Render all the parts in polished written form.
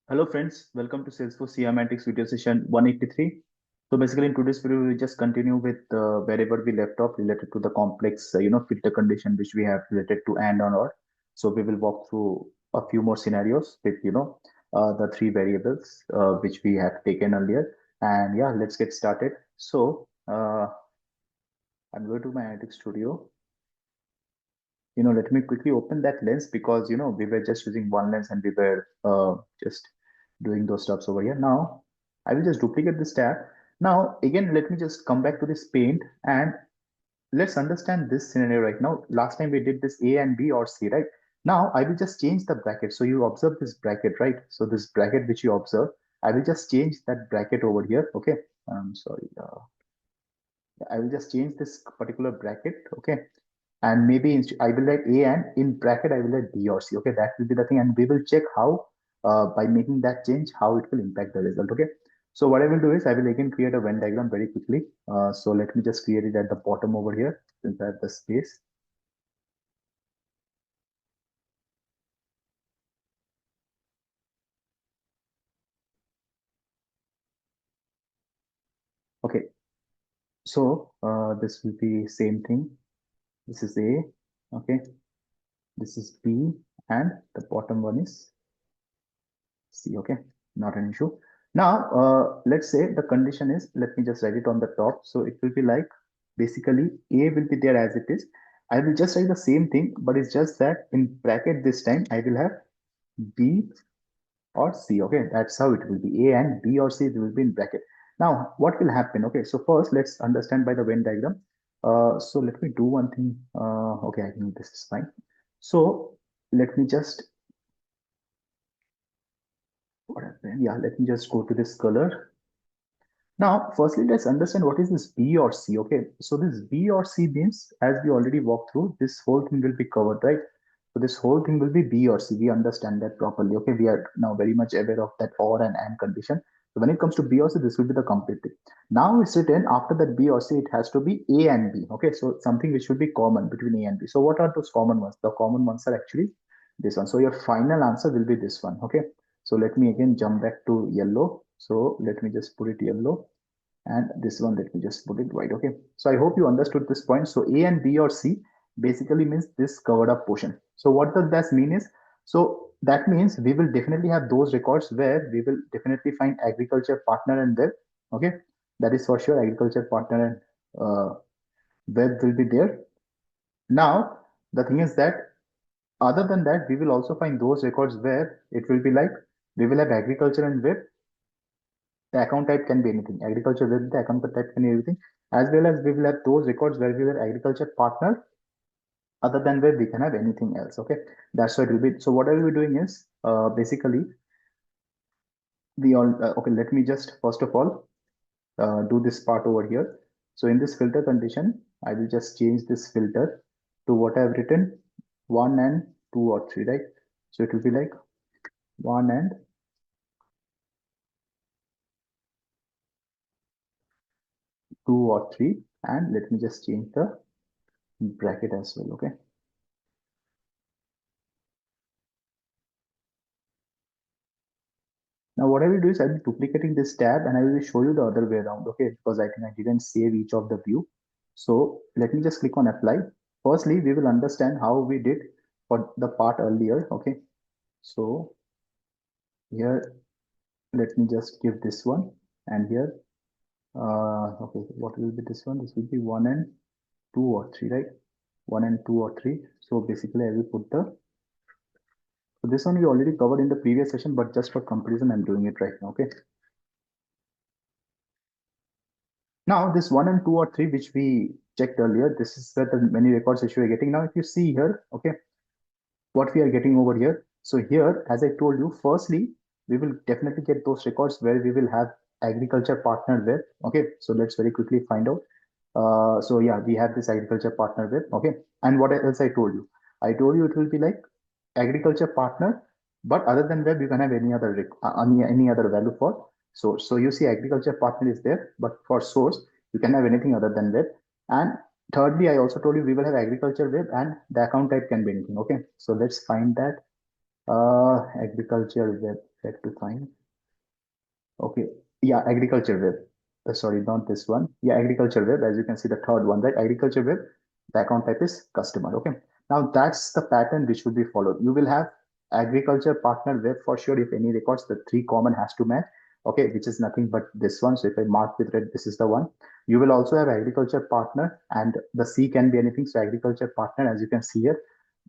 Hello friends, welcome to Salesforce Semantics video session 183. So basically in today's video, we will just continue with wherever we left off related to the complex, filter condition which we have related to and or. So we will walk through a few more scenarios with, the three variables which we have taken earlier. And yeah, let's get started. So I'm going to my analytics studio. Let me quickly open that lens because, we were just using one lens and we were just doing those stuffs over here. Now, I will just duplicate this tab. Now, again, let me just come back to this paint and let's understand this scenario right now. Last time we did this A and B or C, right? Now, I will just change the bracket. So you observe this bracket, right? So this bracket which you observe, I will just change that bracket over here. Okay. Sorry. I will just change this particular bracket. Okay, and maybe I will write A and in bracket I will write B or C. Okay, that will be the thing, and we will check how by making that change how it will impact the result. Okay, so what I will do is I will again create a Venn diagram very quickly. So let me just create it at the bottom over here since I have the space. Okay, so this will be same thing. This is A. Okay, this is B, and the bottom one is C. Okay, not an issue. Now, let's say the condition is, let me just write it on the top. So it will be like basically A will be there as it is. I will just write the same thing, but it's just that in bracket this time I will have B or C. Okay, that's how it will be. A and B or C will be in bracket. Now, what will happen? Okay, so first let's understand by the Venn diagram. So let me do one thing. Okay, I think this is fine. So let me just what happened? Yeah, let me just go to this color. Now, firstly, let's understand what is this B or C. Okay, so this B or C means, as we already walked through, this whole thing will be covered, right? So this whole thing will be B or C. We understand that properly. Okay, we are now very much aware of that or and condition. So when it comes to B or C, this will be the complete thing. Now it's written after that B or C, it has to be A and B. Okay, so something which should be common between A and B. So what are those common ones? The common ones are actually this one. So your final answer will be this one. Okay, so let me again jump back to yellow. So let me just put it yellow, and this one let me just put it white. Okay, so I hope you understood this point. So A and B or C basically means this covered up portion. So what does that mean is, so that means we will definitely have those records where we will definitely find agriculture partner and web. Okay, that is for sure. Agriculture partner and web will be there. Now the thing is that other than that, we will also find those records where it will be like we will have agriculture and web. The account type can be anything. Agriculture web, the account type can be everything. As well as we will have those records where we were agriculture partner. Other than where we can have anything else. Okay, that's what it will be. So what I will be doing is basically we all okay. Let me just first of all do this part over here. So in this filter condition, I will just change this filter to what I've written, one and two or three, right? So it will be like one and two or three, and let me just change the bracket as well. Okay. Now what I will do is I will be duplicating this tab and I will show you the other way around, okay? Because I think I didn't save each of the view. So let me just click on apply. Firstly, we will understand how we did for the part earlier, okay? So here, let me just give this one, and here, okay, what will be this one? This will be one and two or three, right? One and two or three. So basically I will put the, so this one we already covered in the previous session, but just for comparison, I'm doing it right now, okay? Now this one and two or three, which we checked earlier, this is the many records which we are getting. Now, if you see here, okay, what we are getting over here. So here, as I told you, firstly, we will definitely get those records where we will have agriculture partner with. Okay, so let's very quickly find out. So yeah, we have this agriculture partner with. Okay, and what else I told you? I told you it will be like agriculture partner, but other than that, you can have any other any other value for source. So you see, agriculture partner is there, but for source, you can have anything other than that. And thirdly, I also told you we will have agriculture web and the account type can be anything. Okay, so let's find that agriculture web. Check to find. Okay. Yeah, agriculture web. Sorry, not this one. Yeah, agriculture web. As you can see, the third one, right? Agriculture web. The account type is customer. Okay. Now that's the pattern which will be followed. You will have agriculture partner web for sure. If any records, the three common has to match. Okay, which is nothing but this one. So if I mark with red, this is the one. You will also have agriculture partner, and the C can be anything. So agriculture partner, as you can see here,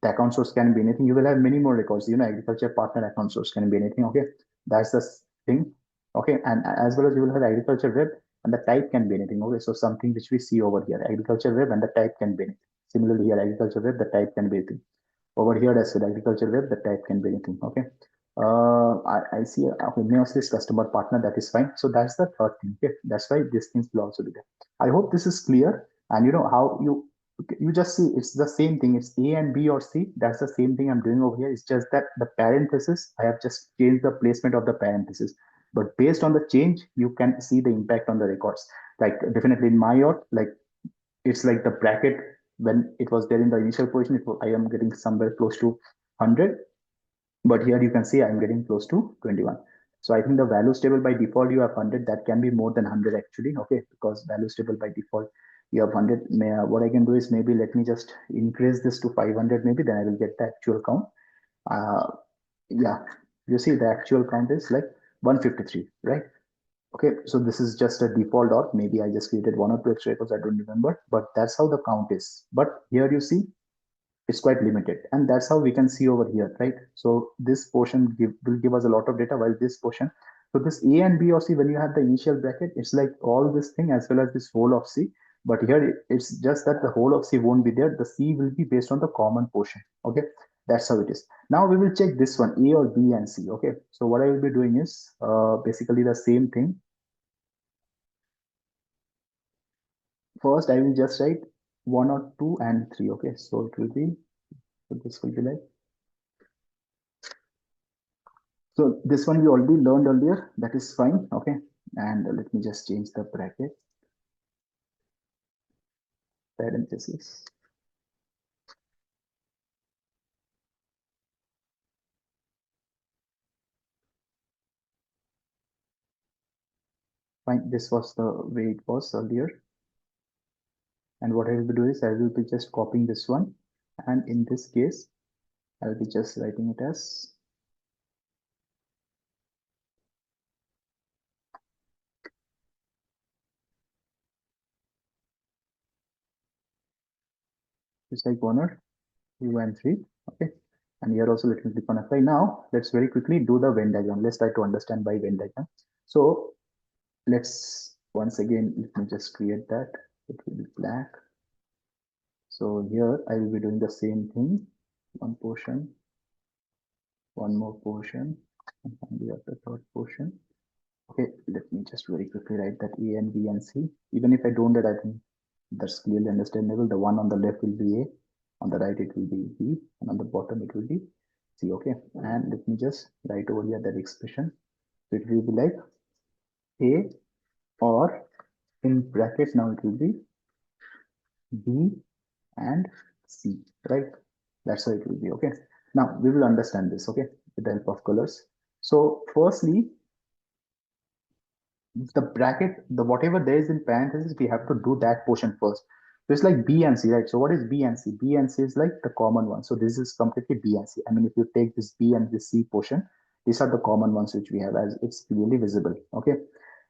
the account source can be anything. You will have many more records. Agriculture partner account source can be anything. Okay, that's the thing. Okay, and as well as you will have agriculture web, and the type can be anything. Okay, so something which we see over here, agriculture web, and the type can be anything. Similarly here, agriculture web, the type can be anything. Over here as well, agriculture web, the type can be anything. Okay, I see. Okay, mostly is customer partner, that is fine. So that's the third thing. Okay, that's why these things will also be there. I hope this is clear, and you know how you just see it's the same thing. It's A and B or C. That's the same thing I'm doing over here. It's just that the parenthesis, I have just changed the placement of the parenthesis. But based on the change, you can see the impact on the records. Like definitely in my yacht, like it's like the bracket when it was there in the initial position, I am getting somewhere close to 100, but here you can see I'm getting close to 21. So I think the values table by default you have 100. That can be more than 100 actually. Okay, because values table by default you have 100. What I can do is maybe let me just increase this to 500. Maybe then I will get the actual count. Uh, yeah, you see the actual count is like 153, right? Okay, so this is just a default, or maybe I just created one or two extra records, I don't remember, but that's how the count is. But here you see it's quite limited, and that's how we can see over here, right? So this portion will give us a lot of data, while this portion, so this A and B or C, when you have the initial bracket, it's like all this thing as well as this whole of C. But here it's just that the whole of C won't be there. The C will be based on the common portion. Okay, that's how it is. Now we will check this one, A or B and C. Okay, so what I will be doing is basically the same thing. First, I will just write one or two and three. Okay, so it will be, so this will be like, so this one we already learned earlier. That is fine. Okay, and let me just change the bracket parenthesis. Fine. This was the way it was earlier. And what I will be doing is I will be just copying this one, and in this case, I will be just writing it as just like 2 and 3. Okay, and here also let me click on apply. Now let's very quickly do the Venn diagram. Let's try to understand by Venn diagram. So let's once again, let me just create that. It will be black. So here I will be doing the same thing. One portion, one more portion, and finally the third portion. Okay, let me just very quickly write that A and B and C. Even if I don't write, I think that's clearly understandable. The one on the left will be A, on the right it will be B, and on the bottom it will be C. Okay, and let me just write over here that expression. So it will be like A, or in brackets now it will be B and C, right? That's how it will be. Okay, now we will understand this, okay, with the help of colors. So firstly, the bracket, the whatever there is in parentheses, we have to do that portion first. So it's like B and C, right? So what is B and C? B and C is like the common one. So this is completely B and C. I mean, if you take this B and this C portion, these are the common ones which we have, as it's clearly visible. Okay.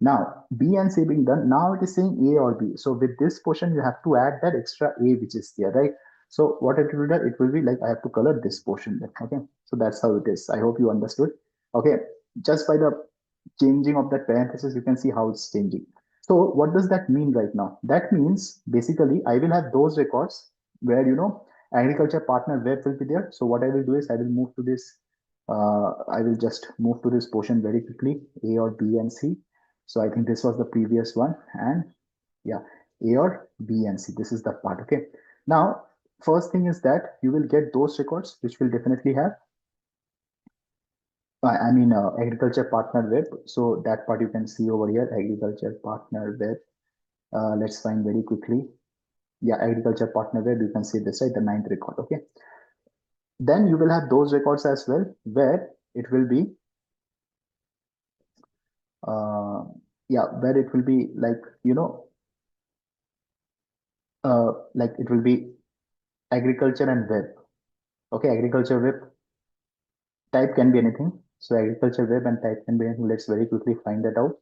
Now B and C being done, now it is saying A or B. So with this portion, you have to add that extra A which is there, right? So what it will do, it will be like I have to color this portion then. Okay. So that's how it is. I hope you understood. Okay. Just by the changing of that parenthesis, you can see how it's changing. So what does that mean right now? That means basically I will have those records where, agriculture partner web will be there. So what I will do is I will move to this, I will just move to this portion very quickly, A or B and C. So I think this was the previous one, and yeah, A or B and C, this is the part. Okay, now first thing is that you will get those records which will definitely have, I mean, agriculture partner web. So that part you can see over here, agriculture partner web. Let's find very quickly. Yeah, agriculture partner web. You can see this, right? The ninth record. Okay. Then you will have those records as well, where it will be uh, yeah, where it will be like, like it will be agriculture and web. Okay, agriculture web type can be anything. So agriculture web and type can be anything. Let's very quickly find that out.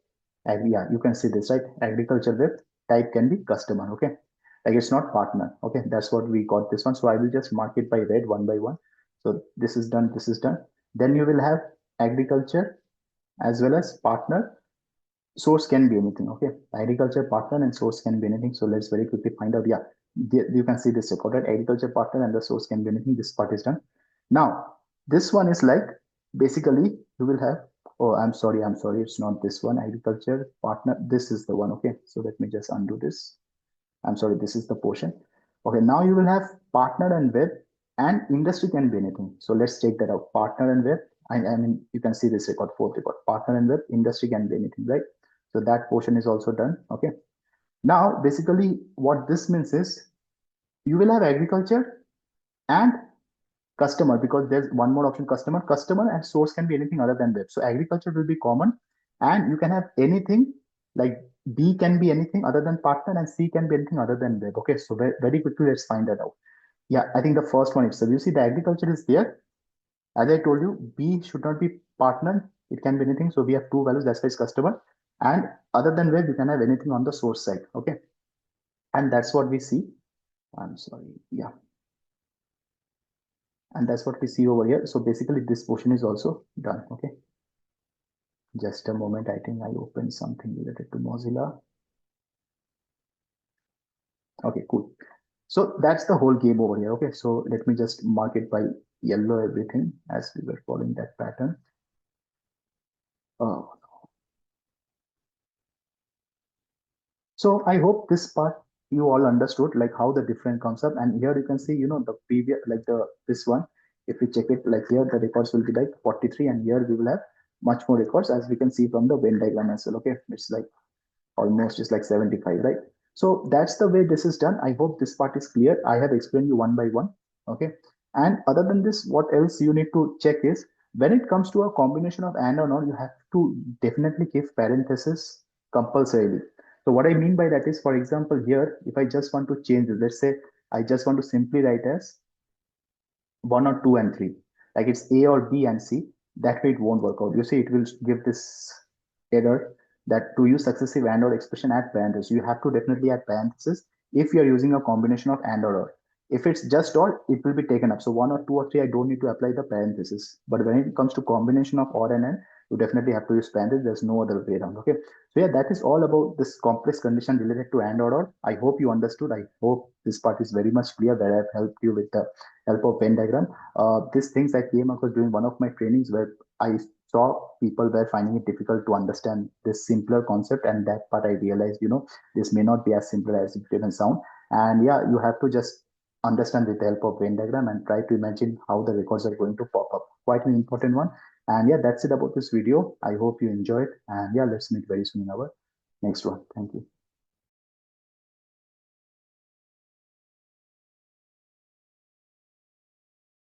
Yeah, you can see this, right? Agriculture web type can be customer. Okay, like it's not partner. Okay, that's what we got this one. So I will just mark it by red one by one. So this is done. This is done. Then you will have agriculture as well as partner. Source can be anything. Okay, agriculture partner and source can be anything. So let's very quickly find out. Yeah, you can see this record, right? Agriculture partner and the source can be anything. This part is done. Now this one is like, basically you will have, oh, I'm sorry, it's not this one. Agriculture partner, this is the one. Okay, so let me just undo this. I'm sorry, this is the portion. Okay, now you will have partner and web, and industry can be anything. So let's check that out. Partner and web. I mean, you can see this record, fourth record. Partner and web, industry can be anything, right? So that portion is also done. Okay. Now, basically, what this means is you will have agriculture and customer, because there's one more option, customer and source can be anything other than web. So agriculture will be common, and you can have anything like B can be anything other than partner, and C can be anything other than web. Okay, so very quickly let's find that out. Yeah, I think the first one itself, you see the agriculture is there. As I told you, B should not be partner, it can be anything. So we have two values, that's why it's customer. And other than web, you can have anything on the source side. Okay, and that's what we see. I'm sorry, yeah, and that's what we see over here. So basically this portion is also done. Okay, just a moment, I think I opened something related to Mozilla. Okay, cool. So that's the whole game over here. Okay, so let me just mark it by yellow everything as we were following that pattern. uh, so I hope this part you all understood, like how the different comes up. And here you can see, the previous, like the this one, if we check it, like here the records will be like 43, and here we will have much more records, as we can see from the Venn diagram as well. Okay, it's like almost just like 75, right? So that's the way this is done. I hope this part is clear. I have explained you one by one. Okay, and other than this, what else you need to check is, when it comes to a combination of and or not, you have to definitely give parenthesis compulsorily. So what I mean by that is, for example, here if I just want to change this, let's say I just want to simply write as 1 or 2 and 3, like it's A or B and C, that way it won't work out. You see, it will give this error that to use successive and or expression, add parentheses. You have to definitely add parentheses if you're using a combination of and or. If it's just or, it will be taken up. So 1 or 2 or 3, I don't need to apply the parentheses. But when it comes to combination of or and you definitely have to use parentheses. There's no other way around. Okay. So yeah, that is all about this complex condition related to and or. I hope you understood. I hope this part is very much clear, where I've helped you with the help of Venn diagram. These things I came across during one of my trainings, where I saw people were finding it difficult to understand this simpler concept, and that part I realized, this may not be as simple as it even sound. And yeah, you have to just understand with the help of Venn diagram and try to imagine how the records are going to pop up. Quite an important one. And yeah, that's it about this video. I hope you enjoyed. And yeah, let's meet very soon in our next one. Thank you.